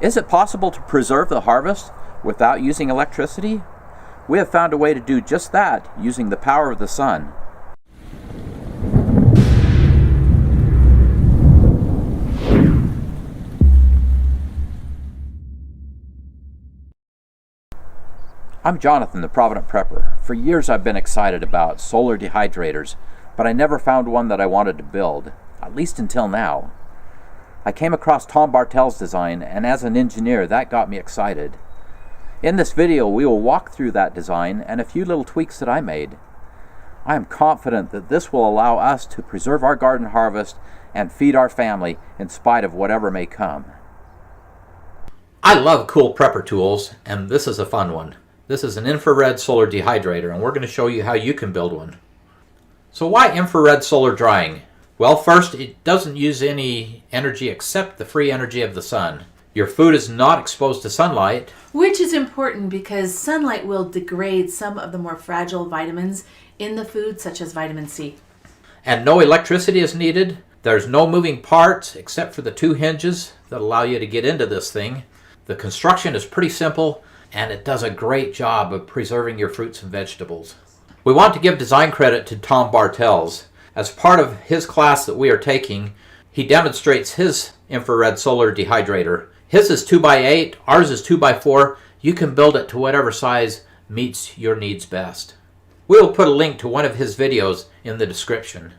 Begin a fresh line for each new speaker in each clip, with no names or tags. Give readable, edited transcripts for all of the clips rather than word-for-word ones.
Is it possible to preserve the harvest without using electricity? We have found a way to do just that using the power of the sun. I'm Jonathan, the Provident Prepper. For years I've been excited about solar dehydrators, but I never found one that I wanted to build, at least until now. I came across Tom Bartel's design, and as an engineer, that got me excited. In this video, we will walk through that design and a few little tweaks that I made. I am confident that this will allow us to preserve our garden harvest and feed our family in spite of whatever may come.
I love cool prepper tools, and this is a fun one. This is an infrared solar dehydrator, and we're going to show you how you can build one. So why infrared solar drying? Well, first, it doesn't use any energy except the free energy of the sun. Your food is not exposed to sunlight.
Which is important because sunlight will degrade some of the more fragile vitamins in the food, such as vitamin C.
And no electricity is needed. There's no moving parts except for the two hinges that allow you to get into this thing. The construction is pretty simple, and it does a great job of preserving your fruits and vegetables. We want to give design credit to Tom Bartel's. As part of his class that we are taking, he demonstrates his infrared solar dehydrator. His is 2x8, ours is 2x4. You can build it to whatever size meets your needs best. We will put a link to one of his videos in the description.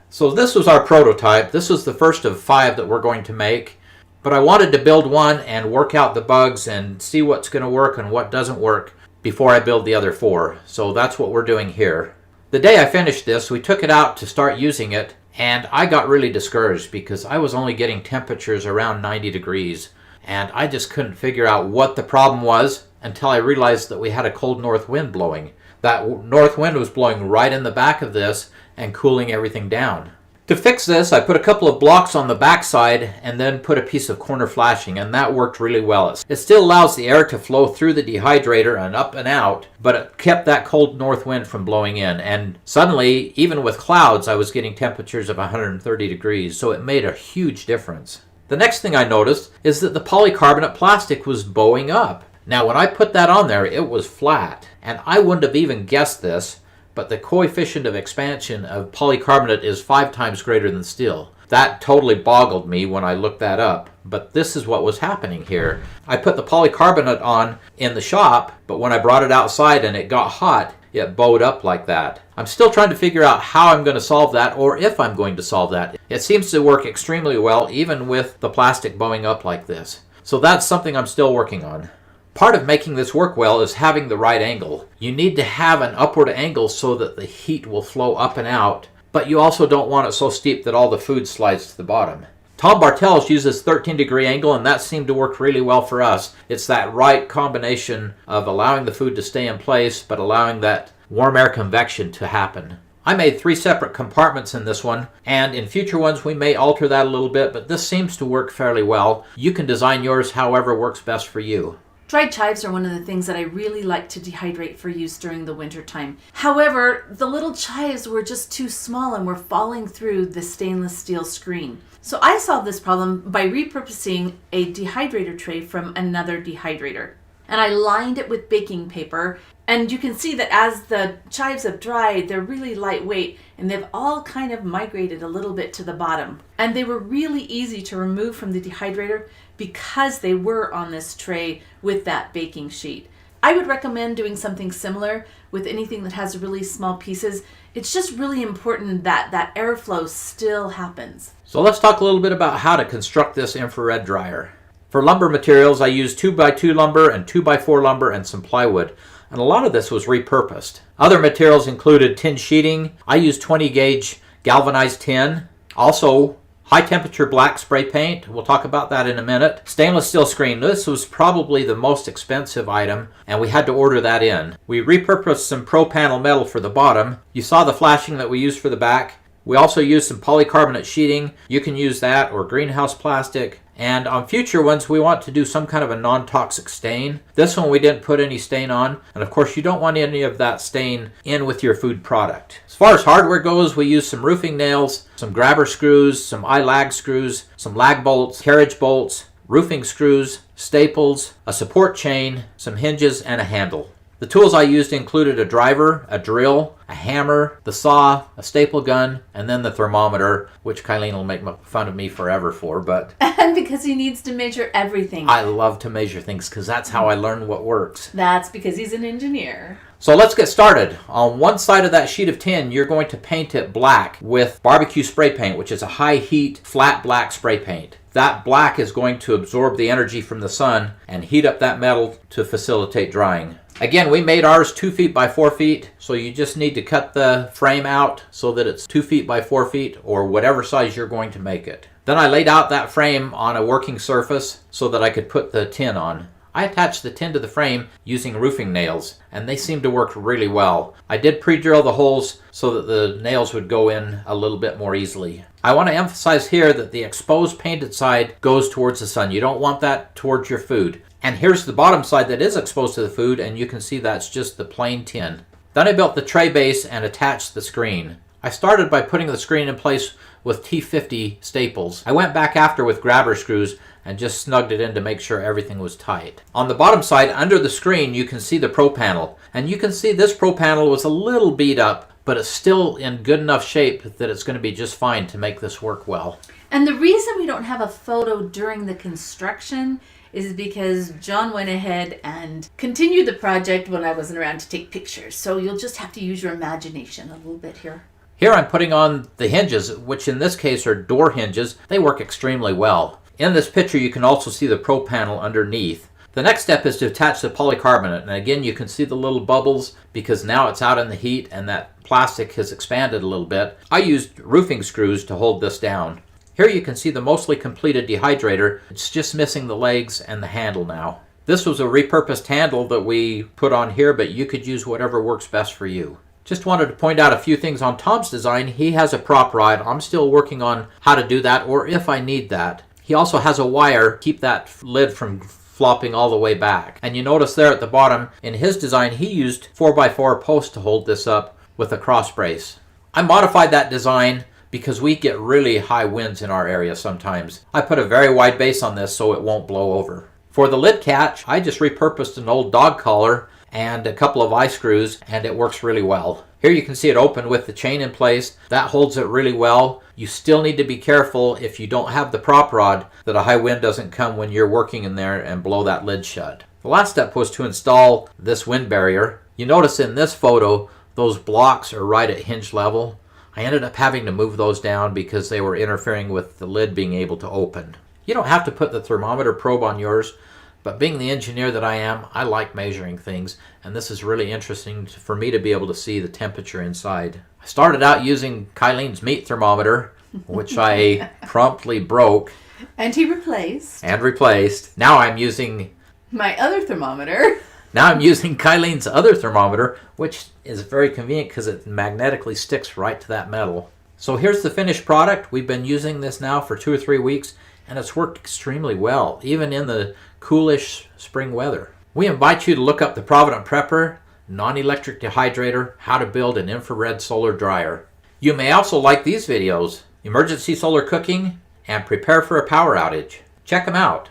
So this was our prototype. This was the first of 5 that we're going to make. But I wanted to build one and work out the bugs and see what's going to work and what doesn't work before I build the other 4. So that's what we're doing here. The day I finished this, we took it out to start using it, and I got really discouraged because I was only getting temperatures around 90 degrees, and I just couldn't figure out what the problem was until I realized that we had a cold north wind blowing. That north wind was blowing right in the back of this and cooling everything down. To fix this, I put a couple of blocks on the back side and then put a piece of corner flashing, and that worked really well. It still allows the air to flow through the dehydrator and up and out, but it kept that cold north wind from blowing in. And suddenly, even with clouds, I was getting temperatures of 130 degrees, so it made a huge difference. The next thing I noticed is that the polycarbonate plastic was bowing up. Now, when I put that on there, it was flat, and I wouldn't have even guessed this, but the coefficient of expansion of polycarbonate is 5 times greater than steel. That totally boggled me when I looked that up, but this is what was happening here. I put the polycarbonate on in the shop, but when I brought it outside and it got hot, it bowed up like that. I'm still trying to figure out how I'm going to solve that, or if I'm going to solve that. It seems to work extremely well, even with the plastic bowing up like this. So that's something I'm still working on. Part of making this work well is having the right angle. You need to have an upward angle so that the heat will flow up and out, but you also don't want it so steep that all the food slides to the bottom. Tom Bartel's uses 13-degree angle, and that seemed to work really well for us. It's that right combination of allowing the food to stay in place, but allowing that warm air convection to happen. I made 3 separate compartments in this one, and in future ones we may alter that a little bit, but this seems to work fairly well. You can design yours however works best for you.
Dried chives are one of the things that I really like to dehydrate for use during the winter time. However, the little chives were just too small and were falling through the stainless steel screen. So I solved this problem by repurposing a dehydrator tray from another dehydrator. And I lined it with baking paper, and you can see that as the chives have dried, they're really lightweight, and they've all kind of migrated a little bit to the bottom. And they were really easy to remove from the dehydrator because they were on this tray with that baking sheet. I would recommend doing something similar with anything that has really small pieces. It's just really important that that airflow still happens.
So let's talk a little bit about how to construct this infrared dryer. For lumber materials, I used 2x2 lumber and 2x4 lumber and some plywood, and a lot of this was repurposed. Other materials included tin sheeting. I used 20 gauge galvanized tin. Also, high temperature black spray paint. We'll talk about that in a minute. Stainless steel screen. This was probably the most expensive item, and we had to order that in. We repurposed some pro panel metal for the bottom. You saw the flashing that we used for the back. We also used some polycarbonate sheeting. You can use that or greenhouse plastic. And on future ones, we want to do some kind of a non-toxic stain. This one we didn't put any stain on. And of course, you don't want any of that stain in with your food product. As far as hardware goes, we used some roofing nails, some grabber screws, some eye lag screws, some lag bolts, carriage bolts. roofing screws, staples, a support chain, some hinges, and a handle. The tools I used included a driver, a drill, a hammer, the saw, a staple gun, and then the thermometer, which Kylene will make fun of me forever for, but...
And because he needs to measure everything.
I love to measure things because that's how I learn what works.
That's because he's an engineer.
So let's get started. On one side of that sheet of tin, you're going to paint it black with barbecue spray paint, which is a high heat, flat black spray paint. That black is going to absorb the energy from the sun and heat up that metal to facilitate drying. Again, we made ours 2 feet by 4 feet, so you just need to cut the frame out so that it's 2 feet by 4 feet or whatever size you're going to make it. Then I laid out that frame on a working surface so that I could put the tin on. I attached the tin to the frame using roofing nails, and they seemed to work really well. I did pre-drill the holes so that the nails would go in a little bit more easily. I want to emphasize here that the exposed painted side goes towards the sun. You don't want that towards your food. And here's the bottom side that is exposed to the food, and you can see that's just the plain tin. Then I built the tray base and attached the screen. I started by putting the screen in place with T50 staples. I went back after with grabber screws and just snugged it in to make sure everything was tight. On the bottom side, under the screen, you can see the Pro Panel. And you can see this Pro Panel was a little beat up, but it's still in good enough shape that it's going to be just fine to make this work well.
And the reason we don't have a photo during the construction is because John went ahead and continued the project when I wasn't around to take pictures. So you'll just have to use your imagination a little bit here.
Here I'm putting on the hinges, which in this case are door hinges. They work extremely well. In this picture you can also see the Pro Panel underneath. The next step is to attach the polycarbonate, and again you can see the little bubbles because now it's out in the heat and that plastic has expanded a little bit. I used roofing screws to hold this down. Here you can see the mostly completed dehydrator. It's just missing the legs and the handle now. This was a repurposed handle that we put on here, but you could use whatever works best for you. Just wanted to point out a few things on Tom's design. He has a prop rod. I'm still working on how to do that or if I need that. He also has a wire to keep that lid from flopping all the way back. And you notice there at the bottom, in his design, he used 4x4 posts to hold this up with a cross brace. I modified that design because we get really high winds in our area sometimes. I put a very wide base on this so it won't blow over. For the lid catch, I just repurposed an old dog collar and a couple of eye screws, and it works really well. Here you can see it open with the chain in place. That holds it really well. You still need to be careful if you don't have the prop rod that a high wind doesn't come when you're working in there and blow that lid shut. The last step was to install this wind barrier. You notice in this photo, those blocks are right at hinge level. I ended up having to move those down because they were interfering with the lid being able to open. You don't have to put the thermometer probe on yours, but being the engineer that I am, I like measuring things, and this is really interesting for me to be able to see the temperature inside. I started out using Kylene's meat thermometer, which I promptly broke.
And he replaced.
And replaced. Now I'm using
my other thermometer.
Now I'm using Kylene's other thermometer, which is very convenient because it magnetically sticks right to that metal. So here's the finished product. We've been using this now for 2 or 3 weeks, and it's worked extremely well, even in the coolish spring weather. We invite you to look up the Provident Prepper, non-electric dehydrator, how to build an infrared solar dryer. You may also like these videos, emergency solar cooking, and prepare for a power outage. Check them out.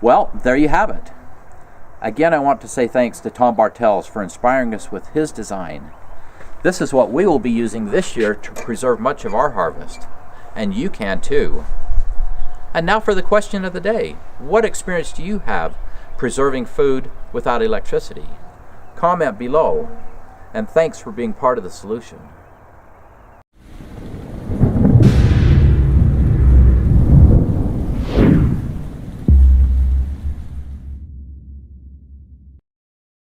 Well, there you have it. Again, I want to say thanks to Tom Bartels for inspiring us with his design. This is what we will be using this year to preserve much of our harvest. And you can too. And now for the question of the day. What experience do you have preserving food without electricity? Comment below. And thanks for being part of the solution.